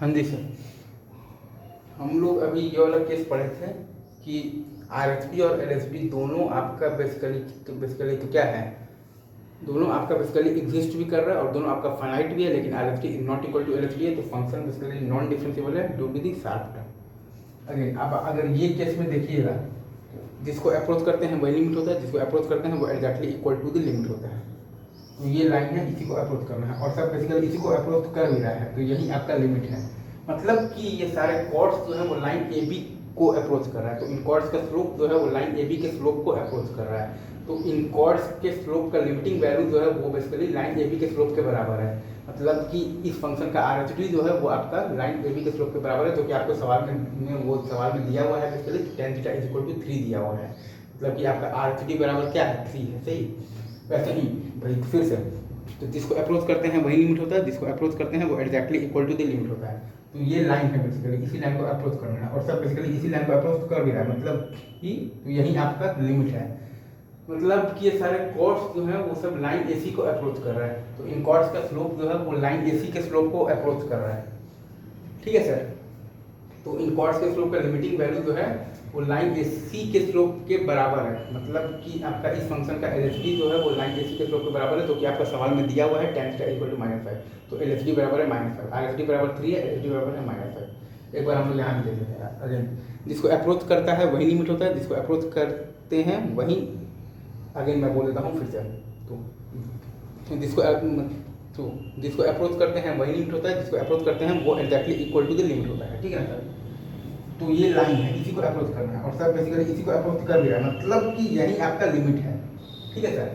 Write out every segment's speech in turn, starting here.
हाँ जी सर, हम लोग अभी ये वाला केस पढ़े थे कि आरएचपी और एलएचपी दोनों आपका बेसिकली तो क्या है, दोनों आपका बेसिकली एग्जिस्ट भी कर रहा है और दोनों आपका फाइनाइट भी है, लेकिन RHP is not equal to LHP है, तो फंक्शन बेसिकली नॉन डिफरेंशिएबल है due to the sharp term. Again अब अगर ये केस में देखिएगा, जिसको अप्रोच करते हैं वही लिमिट होता है, जिसको अप्रोच करते हैं वो exactly equal to the limit होता है। तो ये लाइन है, इसी को अप्रोच करना है और सब बेसिकली इसी को अप्रोच कर भी रहा है, तो यही आपका लिमिट है। मतलब कि ये सारे कॉर्ड्स जो है वो लाइन ए बी को अप्रोच कर रहा है, तो इन कॉर्ड्स का स्लोप जो है वो लाइन ए बी के स्लोप को अप्रोच कर रहा है। तो इन कॉर्ड्स के स्लोप का लिमिटिंग वैल्यू जो है वो बेसिकली लाइन ए बी के स्लोप के बराबर है। मतलब कि इस फंक्शन का आर एच डी जो है वो आपका लाइन ए बी के स्लोप के बराबर है, जो कि आपको सवाल में दिया हुआ है basically tan theta is equal to 3 दिया हुआ है। मतलब कि आपका आर एच डी बराबर क्या है, 3 है, सही। वैसे ही भाई फिर से, तो जिसको अप्रोच करते हैं वही लिमिट होता है, जिसको अप्रोच करते हैं वो exactly equal to the limit होता है। तो ये लाइन है बेसिकली, इसी लाइन को अप्रोच करना है और सब बेसिकली इसी लाइन को अप्रोच कर भी रहा है, मतलब कि तो यही आपका लिमिट है। मतलब कि ये सारे कॉर्ड्स जो है वो सब लाइन एसी को अप्रोच कर रहा है, तो इन कॉर्ड्स का स्लोप जो है वो लाइन एसी के स्लोप को अप्रोच कर रहा है। ठीक है सर, तो इन कॉर्ड्स के स्लोप का लिमिटिंग वैल्यू जो है वो लाइन एसी के स्लोप के बराबर है। मतलब कि आपका इस फंक्शन का एलएचडी जो है वो लाइन एसी के स्लोप के बराबर है, जो कि आपका सवाल में दिया हुआ है tan थीटा इक्वल टू -5। तो एलएचडी बराबर है -5, आरएचडी बराबर 3 है, एलएचडी बराबर है -5। एक बार हम लोग यहाँ भी देख लेते हैं अगेन, जिसको अप्रोच करता है वही लिमिट होता है, जिसको अप्रोच करते हैं वही, अगेन मैं बोल देता हूँ फिर से, तो जिसको अप्रोच करते हैं वही लिमिट होता है, जिसको अप्रोच करते हैं वो exactly equal to the limit होता है। ठीक है ना सर, तो ये लाइन है, इसी को अप्रोच करना है और सब बेसिकली इसी को अप्रोच कर भी रहा है, मतलब कि यही आपका लिमिट है। ठीक है सर,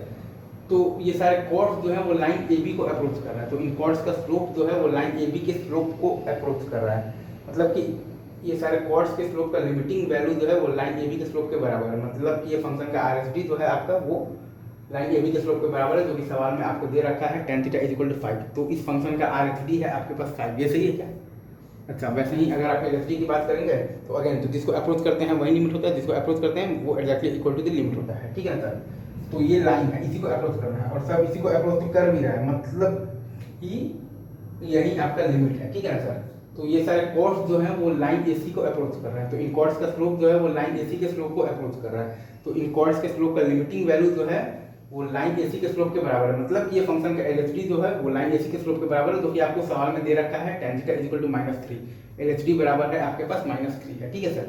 तो ये सारे कॉर्ड्स जो है वो लाइन ए बी को अप्रोच कर रहा है, तो इन कॉर्ड्स का स्लोप जो है वो लाइन ए बी के स्लोप को अप्रोच कर रहा है। मतलब कि ये सारे कॉर्ड्स के स्लोप का लिमिटिंग वैल्यू जो है वो लाइन ए बी के स्लोप के बराबर है। मतलब कि ये फंक्शन का आर एस डी जो है आपका वो लाइन ए बी के स्लोप के बराबर है, जो कि सवाल में आपको दे रखा है tan theta is equal to 5। तो इस फंक्शन का आर एच डी है आपके पास 5, ये सही है क्या? अच्छा, वैसे ही अगर आप एल की बात करेंगे तो अगेन, तो जिसको अप्रोच करते हैं वही लिमिट होता है, जिसको अप्रोच करते हैं वो exactly equal to the limit होता है। ठीक है ना सर, तो ये लाइन है, इसी को अप्रोच करना है और सब इसी को अप्रोच कर भी रहा है, मतलब कि यही आपका लिमिट है। ठीक है ना सर, तो ये सारे कॉर्ड्स जो हैं वो लाइन एसी को अप्रोच कर रहे हैं, तो इन कॉर्ड्स का स्लोप जो है वो लाइन एसी के स्लोप को अप्रोच कर रहा है। तो इन कॉर्ड्स के स्लोप का लिमिटिंग वैल्यू जो है वो लाइन एसी के स्लोप के बराबर है। मतलब ये फंक्शन का एलएचडी जो है वो लाइन एसी के स्लोप के बराबर है, जो कि आपको सवाल में दे रखा है tan theta is equal to -3, LHD बराबर है आपके पास -3 है। ठीक है सर,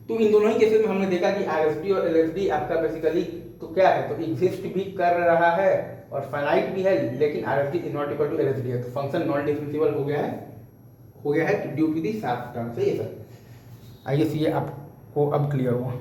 तो इन दोनों ही केसेस में हमने देखा कि आरएसडी और एलएचडी आपका बेसिकली तो क्या है, तो एग्जिस्ट भी कर रहा है और फाइनाइट भी है, लेकिन RSD is not equal to LHD है, तो फंक्शन नॉन डिफरेंशिएबल हो गया है due to the sharp term. सही है सर, आइए ये आपको अब क्लियर हुआ।